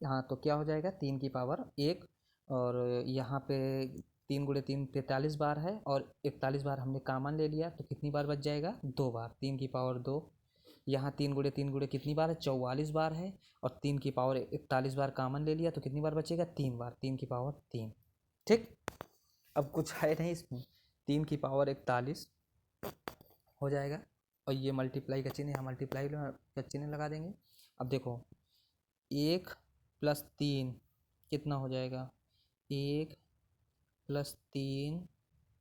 हाँ तो क्या हो जाएगा 3 की पावर 1, और यहाँ पे 3 गुणे 3 43 बार है, और 41 बार हमने कॉमन ले लिया तो कितनी बार बच जाएगा 2 बार, 3 की पावर 2। यहाँ 3 गुणे कितनी बार है 44 बार है, और 3 की पावर 41 बार कॉमन ले लिया तो कितनी बार बचेगा 3 बार, 3 की पावर 3। ठीक, अब कुछ है नहीं इसमें, 3 की पावर 41 हो जाएगा, और ये मल्टीप्लाई का चिन्ह, यहाँ मल्टीप्लाई का चिन्ह लगा देंगे। अब देखो 1 प्लस 3 कितना हो जाएगा, 1 प्लस 3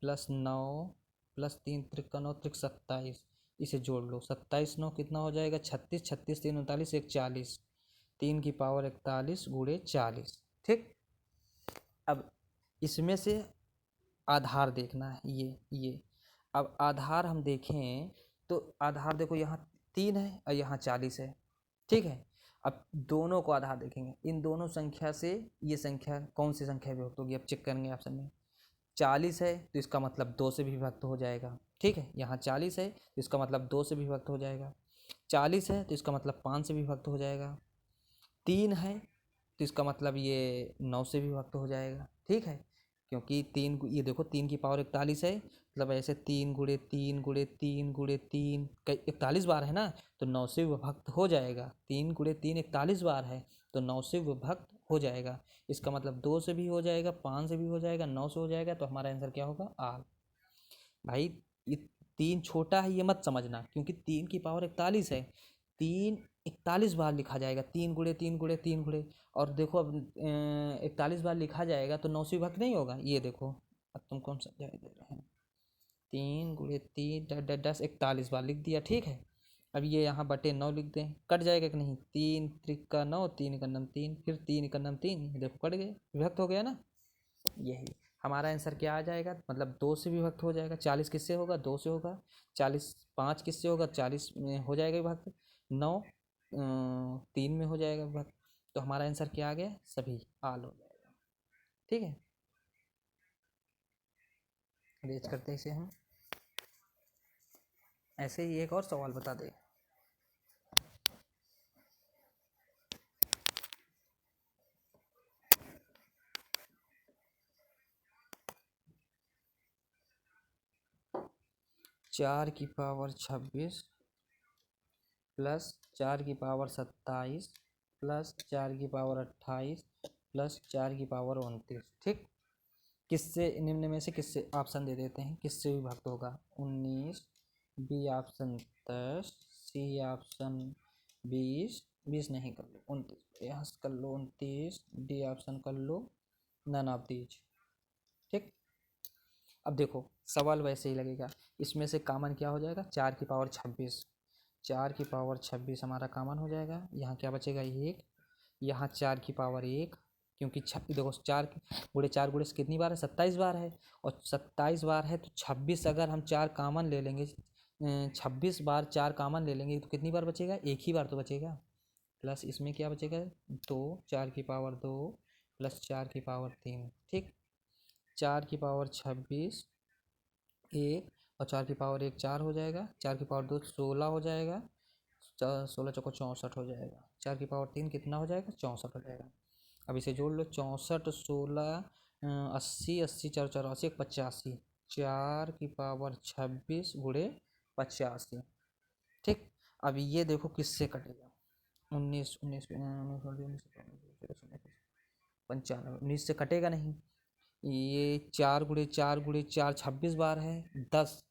प्लस 9 प्लस 3 त्रिक 9 त्रिक 27, इसे जोड़ लो, 27 9 कितना हो जाएगा 36, 36 3 39 1 40, 3 की पावर 41 गुणे 40। ठीक, अब इसमें से आधार देखना है, ये अब आधार हम देखें तो आधार देखो यहाँ 3 है और यहाँ 40 है। ठीक है, अब दोनों को आधार देखेंगे, इन दोनों संख्या से ये संख्या कौन सी संख्या विभक्त होगी, अब चेक करेंगे ऑप्शन में। 40 है तो इसका मतलब 2 से भी विभक्त हो जाएगा। ठीक है, यहाँ 40 है तो इसका मतलब 2 से भी विभक्त हो जाएगा, 40 है तो इसका मतलब 5 से भी विभक्त हो जाएगा, 3 है तो इसका मतलब ये 9 से भी विभक्त हो जाएगा। ठीक है, क्योंकि 3, ये देखो 3 की पावर 41 है, मतलब ऐसे 3 गुणे 3 गुणे 3 गुणे 3 41 बार है ना, तो 9 से विभक्त हो जाएगा। 3 गुणे 3 41 बार है तो 9 से विभक्त हो जाएगा, इसका मतलब 2 से भी हो जाएगा, 5 से भी हो जाएगा, 9 से हो जाएगा, तो हमारा आंसर क्या होगा आल। भाई ये 3 छोटा है ये मत समझना, क्योंकि 3 की पावर 41 है, 3 41 बार लिखा जाएगा, 3 गुणे 3 गुणे 3 गुणे, और देखो अब 41 बार लिखा जाएगा तो 9 से विभक्त नहीं होगा। ये देखो अब तुम कौन सा दे रहे हैं, 3 गुणे 3 10 41 बार लिख दिया। ठीक है, अब ये यहाँ बटे 9 लिख दें, कट जाएगा कि नहीं, 3 त्रिका 9 3 एका नम 3, फिर 3 एका नम 3, देखो कट गए, विभक्त हो गया ना। यही हमारा आंसर क्या आ जाएगा, मतलब 2 से विभक्त हो जाएगा। 40 किससे होगा, 2 से होगा। 40 5 किससे होगा, 40 में हो जाएगा विभक्त। 9 3 में हो जाएगा विभक्त, तो हमारा आंसर क्या आ गया, सभी आल हो जाएगा। ठीक है, रेज करते हैं इसे हम। ऐसे ही एक और सवाल बता दे। चार की पावर 26 प्लस 4 की पावर 27 प्लस 4 की पावर 28 प्लस 4 की पावर 29। ठीक, किससे, निम्न में से किससे, ऑप्शन दे देते हैं किससे विभक्त होगा। 19, बी ऑप्शन 10, सी ऑप्शन 20, 20 नहीं कर लो 29, यहाँ से कर लो 29, डी ऑप्शन कर लो नन ऑफ दीज। ठीक, अब देखो सवाल वैसे ही लगेगा, इसमें से कॉमन क्या हो जाएगा, 4 की पावर 26, 4 की पावर 26 हमारा कॉमन हो जाएगा, यहाँ क्या बचेगा 1, यहाँ 4 की पावर 1, क्योंकि देखो 4 गुणे 4 गुणे से कितनी बार है 27 बार है, और 27 बार है तो 26 अगर हम 4 कॉमन ले लेंगे, 26 बार 4 कॉमन ले लेंगे तो कितनी बार बचेगा, एक ही बार तो बचेगा, प्लस इसमें क्या बचेगा 2, 4 की पावर 2 प्लस 4 की पावर 3। ठीक, 4 की पावर 26 1, और 4 की पावर 1 4 हो जाएगा, 4 की पावर 2 16 हो जाएगा, 16 चौको 64 हो जाएगा, 4 की पावर 3 कितना हो जाएगा 64 हो जाएगा। अब इसे जोड़ लो, 64 16 80 80 4 84 85, 4 की पावर 26 गुणे 85। ठीक, अब ये देखो किससे कटेगा, 19 19 95, 19 से कटेगा नहीं, ये 4 गुणे 4 गुणे 4 26 बार है, 10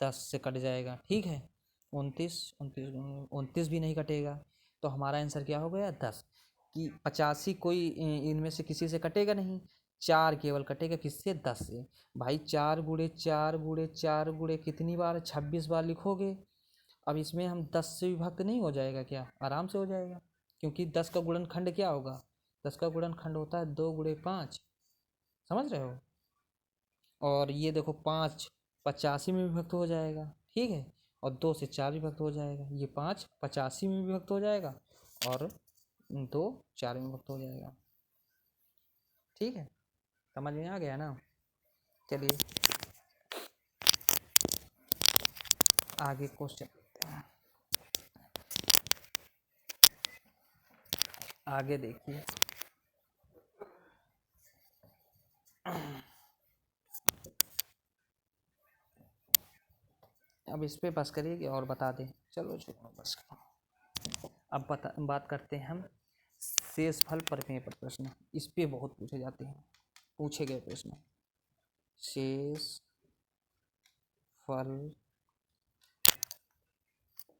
10 से कट जाएगा। ठीक है, 29 29 29 भी नहीं कटेगा, तो हमारा आंसर क्या हो गया 10, कि 85 कोई इनमें से किसी से कटेगा नहीं, 4 केवल कटेगा किससे 10 से। भाई 4 गुणे 4 गुणे 4 गुणे कितनी बार 26 बार लिखोगे, अब इसमें हम 10 से विभक्त नहीं हो जाएगा क्या, आराम से हो जाएगा, क्योंकि 10 का गुणनखंड क्या होगा, 10 का गुणनखंड होता है 2 गुणे 5, समझ रहे हो। और ये देखो 5 85 में विभक्त हो जाएगा। ठीक है, और 2 से 4 विभक्त हो जाएगा, ये 5 85 में विभक्त हो जाएगा और 2 4 में विभक्त हो जाएगा। ठीक है, समझ में आ गया ना। चलिए आगे क्वेश्चन देखते हैं। आगे देखिए, अब इस पे बस करिए कि और बता दें। चलो छोड़ो बस करो। अब बात करते हैं हम शेषफल प्रमेय पर प्रश्न। इस पे बहुत पूछे जाते हैं, पूछे गए प्रश्न। शेषफल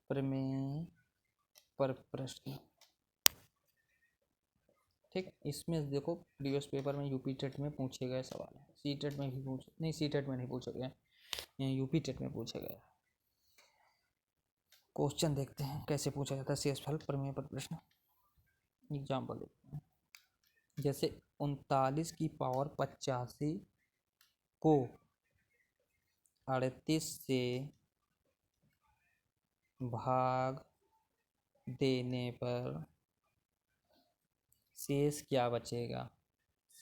प्रमेय पर प्रश्न। ठीक, इसमें देखो प्रीवियस पेपर में यूपी टेट में पूछे गए सवाल है, सी टेट में भी पूछे, नहीं सी टेट में नहीं पूछे गए, यूपी टेट में पूछे गए। क्वेश्चन देखते हैं कैसे पूछा जाता है शेषफल प्रमेय पर प्रश्न। एग्जाम्पल देखते हैं। जैसे 39 की पावर 85 को 38 से भाग देने पर शेष क्या बचेगा,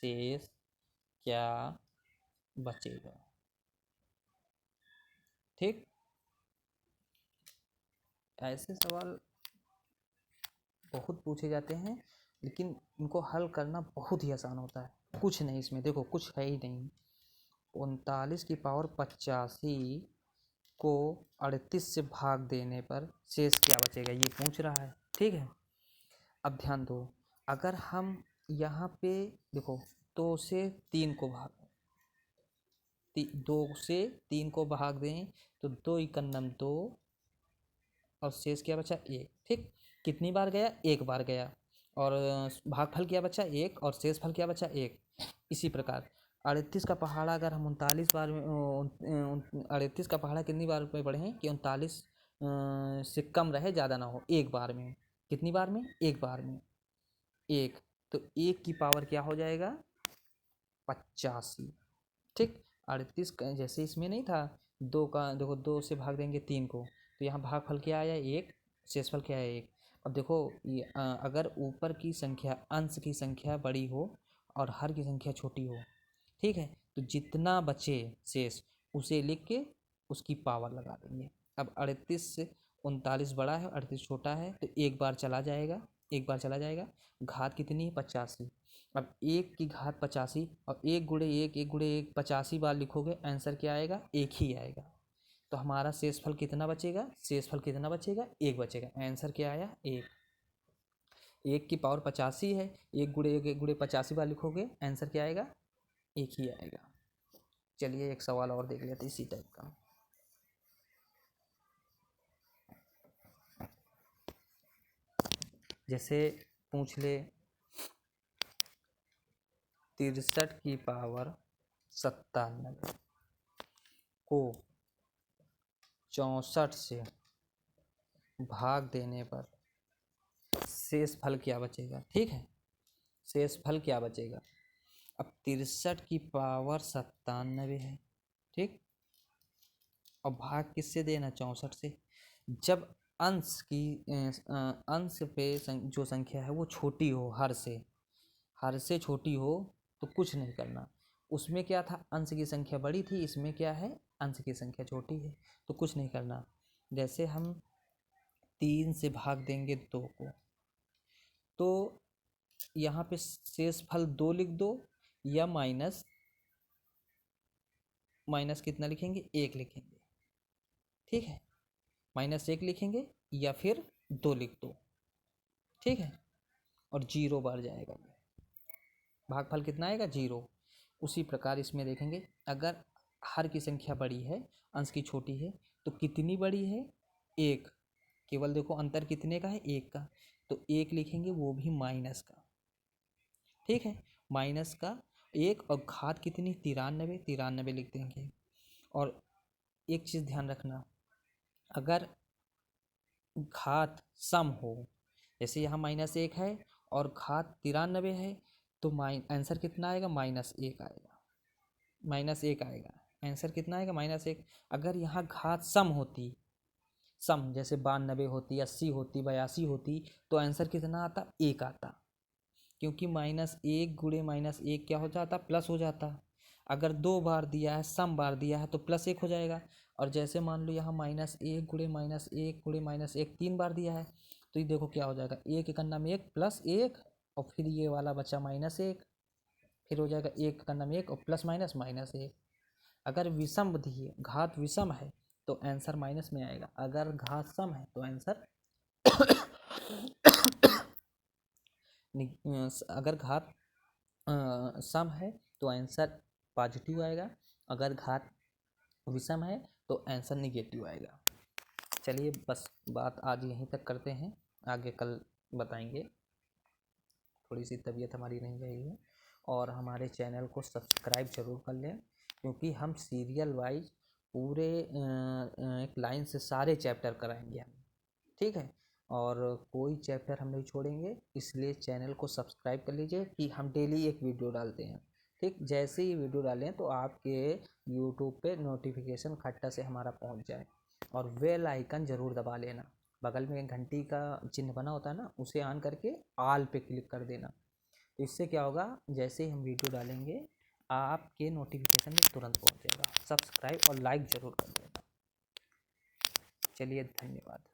शेष क्या बचेगा। ठीक, ऐसे सवाल बहुत पूछे जाते हैं, लेकिन इनको हल करना बहुत ही आसान होता है। कुछ नहीं इसमें, देखो कुछ है ही नहीं। 39 की पावर 85 को 38 से भाग देने पर शेष क्या बचेगा, ये पूछ रहा है। ठीक है, अब ध्यान दो, अगर हम यहाँ पे देखो 2 से 3 को भाग 2 से 3 को भाग दें तो 2 इकन्नम 2 और शेष क्या बचा 1। ठीक, कितनी बार गया, एक बार गया, और भागफल क्या बचा 1 और शेषफल क्या बचा 1। इसी प्रकार 38 का पहाड़ा अगर हम 39 बार में 38 का पहाड़ा कितनी बार में पढ़ें कि 39 से कम रहे, ज़्यादा ना हो, एक बार में। कितनी बार में, एक बार में, एक। तो 1 की पावर क्या हो जाएगा 85। ठीक, 38 जैसे इसमें नहीं था 2 का, देखो 2 से भाग देंगे 3 को तो यहाँ भागफल क्या आया 1, शेषफल क्या है 1। अब देखो अगर ऊपर की संख्या अंश की संख्या बड़ी हो और हर की संख्या छोटी हो, ठीक है, तो जितना बचे शेष उसे लिख के उसकी पावर लगा देंगे। अब 38 से 39 बड़ा है, 38 छोटा है, तो एक बार चला जाएगा, एक बार चला जाएगा। घात कितनी है 85। अब 1 की घात 85 और 1 गुणे 1, 1 गुणे 1 85 बार लिखोगे, आंसर क्या आएगा, 1 ही आएगा। तो हमारा शेषफल कितना बचेगा, शेषफल कितना बचेगा 1 बचेगा। आंसर क्या आया 1। 1 की पावर 85 है, 1 गुणे 1, 1 गुणे 85 बार लिखोगे, आंसर क्या आएगा 1 ही आएगा। चलिए एक सवाल और देख लेते इसी टाइप का। जैसे पूछ ले 63 की पावर 97 को 64 से भाग देने पर शेष फल क्या बचेगा। ठीक है, शेष फल क्या बचेगा। अब 63 की पावर 97 है, ठीक, और भाग किससे देना 64 से। जब अंश की अंश पे जो संख्या है वो छोटी हो, हर से छोटी हो, तो कुछ नहीं करना। उसमें क्या था, अंश की संख्या बड़ी थी, इसमें क्या है, अंश की संख्या छोटी है, तो कुछ नहीं करना। जैसे हम 3 से भाग देंगे 2 को, तो यहाँ पे शेष फल 2 लिख दो, या माइनस कितना लिखेंगे 1 लिखेंगे। ठीक है, -1 लिखेंगे या फिर 2 लिख दो। ठीक है, और 0 बार जाएगा, भागफल कितना आएगा 0। उसी प्रकार इसमें देखेंगे, अगर हर की संख्या बड़ी है, अंश की छोटी है, तो कितनी बड़ी है 1। केवल देखो अंतर कितने का है 1 का, तो 1 लिखेंगे, वो भी माइनस का। ठीक है, माइनस का 1, और घात कितनी 93 लिख देंगे। और एक चीज़ ध्यान रखना, अगर घात सम हो, जैसे यहाँ -1 है और घात 93 है, तो आंसर कितना आएगा -1 आएगा, -1 आएगा। आंसर कितना आएगा -1। अगर यहाँ घात सम होती, सम जैसे 92 होती, 80 होती, 82 होती, तो आंसर कितना आता 1 आता, क्योंकि -1 गुणे -1 क्या हो जाता, प्लस हो जाता। अगर 2 बार दिया है, सम बार दिया है, तो +1 हो जाएगा। और जैसे मान लो यहाँ -1 गुणे -1 गुणे -1 3 बार दिया है, तो ये देखो क्या हो जाएगा, 1 एकन्ना में 1 +1, और फिर ये वाला बचा -1, फिर हो जाएगा 1 एकन्ना में 1 और प्लस माइनस -1। अगर विषम दिए, घात विषम है, तो आंसर माइनस में आएगा। अगर घात सम है तो आंसर अगर घात सम है तो आंसर पॉजिटिव आएगा, अगर घात विषम है तो आंसर निगेटिव आएगा। चलिए बस बात आज यहीं तक करते हैं, आगे कल बताएंगे। थोड़ी सी तबीयत हमारी नहीं रही है। और हमारे चैनल को सब्सक्राइब जरूर कर लें, क्योंकि हम सीरियल वाइज पूरे एक लाइन से सारे चैप्टर कराएंगे हम, ठीक है। और कोई चैप्टर हम नहीं छोड़ेंगे, इसलिए चैनल को सब्सक्राइब कर लीजिए कि हम डेली एक वीडियो डालते हैं, ठीक। जैसे ही वीडियो डालें तो आपके यूट्यूब पे नोटिफिकेशन खट्टा से हमारा पहुंच जाए। और बेल आइकन ज़रूर दबा लेना, बगल में घंटी का चिन्ह बना होता है ना, उसे ऑन करके ऑल पे क्लिक कर देना। तो इससे क्या होगा, जैसे ही हम वीडियो डालेंगे आपके नोटिफिकेशन में तुरंत पहुंचेगा। सब्सक्राइब और लाइक ज़रूर कर देना। चलिए धन्यवाद।